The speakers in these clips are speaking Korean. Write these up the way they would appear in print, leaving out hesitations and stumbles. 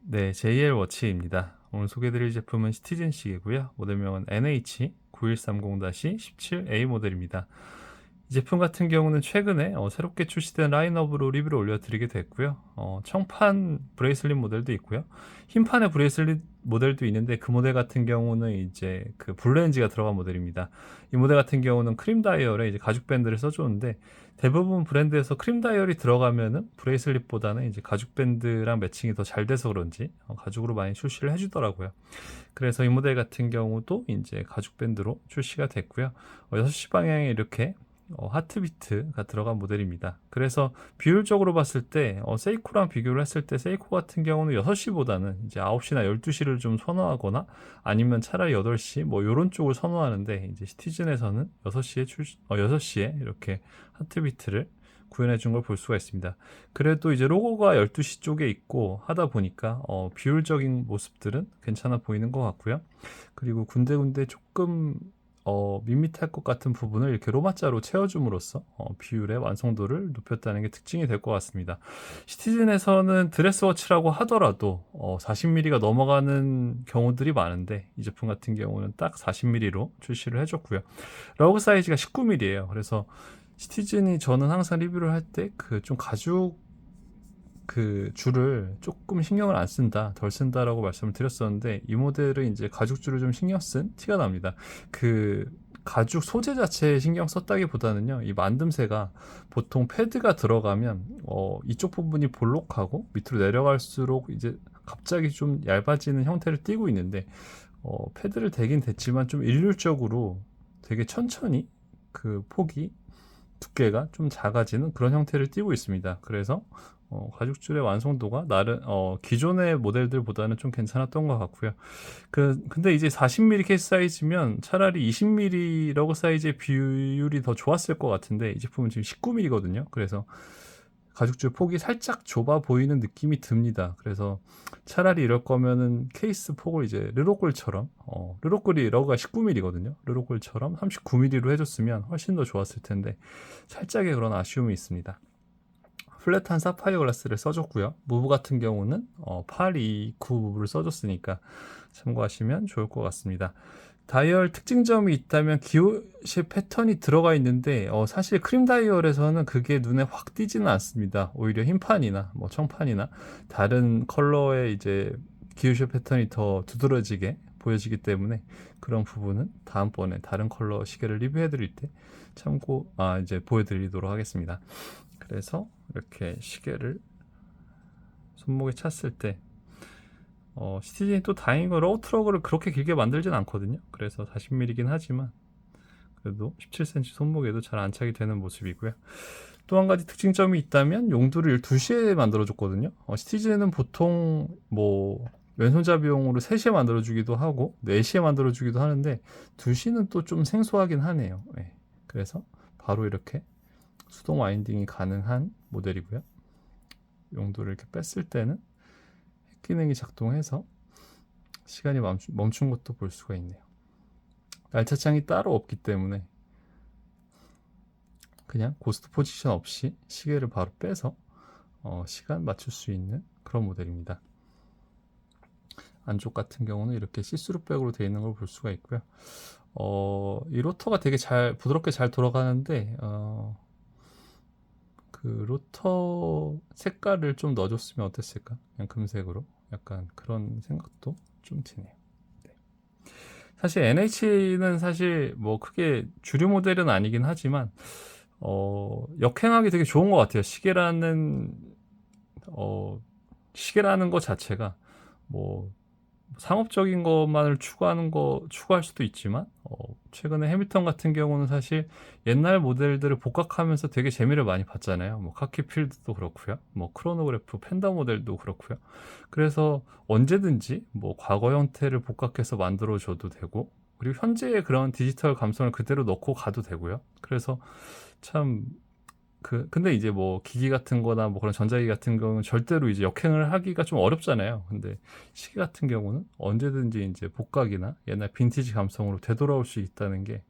네, JL 워치입니다. 오늘 소개해드릴 제품은 시티즌 시계고요. 모델명은 NH9130-17A 모델입니다. 이 제품 같은 경우는 최근에 새롭게 출시된 라인업으로 리뷰를 올려드리게 됐고요. 청판 브레이슬릿 모델도 있고요. 흰판의 브레이슬릿 모델도 있는데 그 모델 같은 경우는 이제 그 블루렌즈가 들어간 모델입니다. 이 모델 같은 경우는 크림 다이얼에 이제 가죽 밴드를 써줬는데 대부분 브랜드에서 크림 다이얼이 들어가면은 브레이슬릿보다는 이제 가죽 밴드랑 매칭이 더 잘 돼서 그런지 가죽으로 많이 출시를 해주더라고요. 그래서 이 모델 같은 경우도 이제 가죽 밴드로 출시가 됐고요. 6시 방향에 이렇게 하트비트가 들어간 모델입니다. 그래서 비율적으로 봤을 때 세이코랑 비교를 했을 때 세이코 같은 경우는 6시보다는 이제 9시나 12시를 좀 선호하거나 아니면 차라리 8시 뭐 이런 쪽을 선호하는데 이제 시티즌에서는 6시에 이렇게 하트비트를 구현해 준 걸 볼 수가 있습니다. 그래도 이제 로고가 12시 쪽에 있고 하다 보니까 비율적인 모습들은 괜찮아 보이는 것 같고요. 그리고 군데군데 조금 밋밋할 것 같은 부분을 이렇게 로마자로 채워줌으로써 비율의 완성도를 높였다는 게 특징이 될 것 같습니다. 시티즌에서는 드레스워치라고 하더라도 40mm가 넘어가는 경우들이 많은데 이 제품 같은 경우는 딱 40mm로 출시를 해줬고요. 러그 사이즈가 19mm예요. 그래서 시티즌이 저는 항상 리뷰를 할 때 그 좀 가죽 그 줄을 조금 신경을 안 쓴다, 덜 쓴다라고 말씀을 드렸었는데 이 모델은 이제 가죽 줄을 좀 신경 쓴 티가 납니다. 그 가죽 소재 자체에 신경 썼다기보다는요, 이 만듦새가 보통 패드가 들어가면 이쪽 부분이 볼록하고 밑으로 내려갈수록 이제 갑자기 좀 얇아지는 형태를 띠고 있는데 패드를 대긴 됐지만 좀 일률적으로 되게 천천히 그 폭이 두께가 좀 작아지는 그런 형태를 띠고 있습니다. 그래서 가죽줄의 완성도가 나름 기존의 모델들보다는 좀 괜찮았던 것 같고요. 근데 이제 40mm 케이스 사이즈면 차라리 20mm 러그 사이즈의 비율이 더 좋았을 것 같은데 이 제품은 지금 19mm거든요. 그래서 가죽줄 폭이 살짝 좁아 보이는 느낌이 듭니다. 그래서 차라리 이럴 거면은 케이스 폭을 이제 르로꼴처럼 르로꼴이 러그가 19mm거든요. 르로꼴처럼 39mm로 해줬으면 훨씬 더 좋았을 텐데 살짝의 그런 아쉬움이 있습니다. 플랫한 사파이어 글라스를 써줬고요. 무브 같은 경우는 829 무브를 써줬으니까 참고하시면 좋을 것 같습니다. 다이얼 특징점이 있다면 기호실 패턴이 들어가 있는데 사실 크림 다이얼에서는 그게 눈에 확 띄지는 않습니다. 오히려 흰판이나 뭐 청판이나 다른 컬러의 이제 기호실 패턴이 더 두드러지게 보여지기 때문에 그런 부분은 다음번에 다른 컬러 시계를 리뷰해 드릴 때 이제 보여드리도록 하겠습니다. 그래서 이렇게 시계를 손목에 찼을 때 시티즌이 또 다행인 건 로우 트러그를 그렇게 길게 만들진 않거든요. 그래서 40mm이긴 하지만 그래도 17cm 손목에도 잘 안착이 되는 모습이고요. 또 한 가지 특징점이 있다면 용도를 2시에 만들어줬거든요. 시티즌은 보통 뭐 왼손잡이용으로 3시에 만들어주기도 하고 4시에 만들어주기도 하는데 2시는 또 좀 생소하긴 하네요. 네. 그래서 바로 이렇게 수동 와인딩이 가능한 모델이고요. 용도를 이렇게 뺐을 때는 핵 기능이 작동해서 시간이 멈춘 것도 볼 수가 있네요. 날짜장이 따로 없기 때문에 그냥 고스트 포지션 없이 시계를 바로 빼서 시간 맞출 수 있는 그런 모델입니다. 안쪽 같은 경우는 이렇게 시스루백으로 되어 있는 걸 볼 수가 있고요. 이 로터가 되게 부드럽게 잘 돌아가는데 그 로터 색깔을 좀 넣어줬으면 어땠을까? 그냥 금색으로 약간 그런 생각도 좀 드네요. 네. 사실 NH는 사실 뭐 크게 주류 모델은 아니긴 하지만 역행하기 되게 좋은 것 같아요. 어, 시계라는 것 자체가 뭐 상업적인 것만을 추구할 수도 있지만 최근에 해밀턴 같은 경우는 사실 옛날 모델들을 복각하면서 되게 재미를 많이 봤잖아요. 뭐 카키필드도 그렇고요, 뭐 크로노그래프 펜더 모델도 그렇고요. 그래서 언제든지 뭐 과거 형태를 복각해서 만들어줘도 되고, 그리고 현재의 그런 디지털 감성을 그대로 넣고 가도 되고요. 그래서 참 근데 이제 뭐 기기 같은 거나 뭐 그런 전자기기 같은 경우는 절대로 이제 역행을 하기가 좀 어렵잖아요. 근데 시계 같은 경우는 언제든지 이제 복각이나 옛날 빈티지 감성으로 되돌아올 수 있다는 게,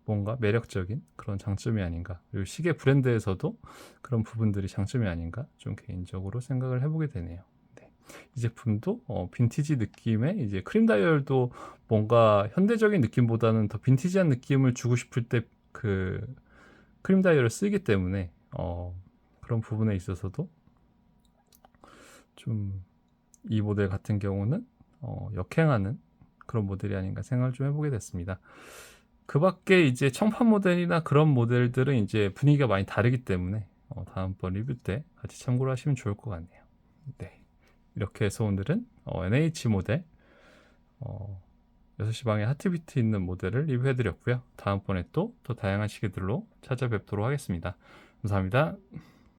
뭔가 매력적인 그런 장점이 아닌가. 그리고 시계 브랜드에서도 그런 부분들이 장점이 아닌가 좀 개인적으로 생각을 해보게 되네요. 네. 이 제품도 빈티지 느낌의 이제 크림 다이얼도 뭔가 현대적인 느낌보다는 더 빈티지한 느낌을 주고 싶을 때 그 크림 다이얼을 쓰기 때문에 그런 부분에 있어서도 좀 이 모델 같은 경우는 역행하는 그런 모델이 아닌가 생각을 좀 해보게 됐습니다. 그 밖에 이제 청판 모델이나 그런 모델들은 이제 분위기가 많이 다르기 때문에 다음번 리뷰 때 같이 참고를 하시면 좋을 것 같네요. 네. 이렇게 해서 오늘은 NH 모델 6시 방에 하트비트 있는 모델을 리뷰해드렸고요. 다음번에 또 더 다양한 시계들로 찾아뵙도록 하겠습니다. 감사합니다.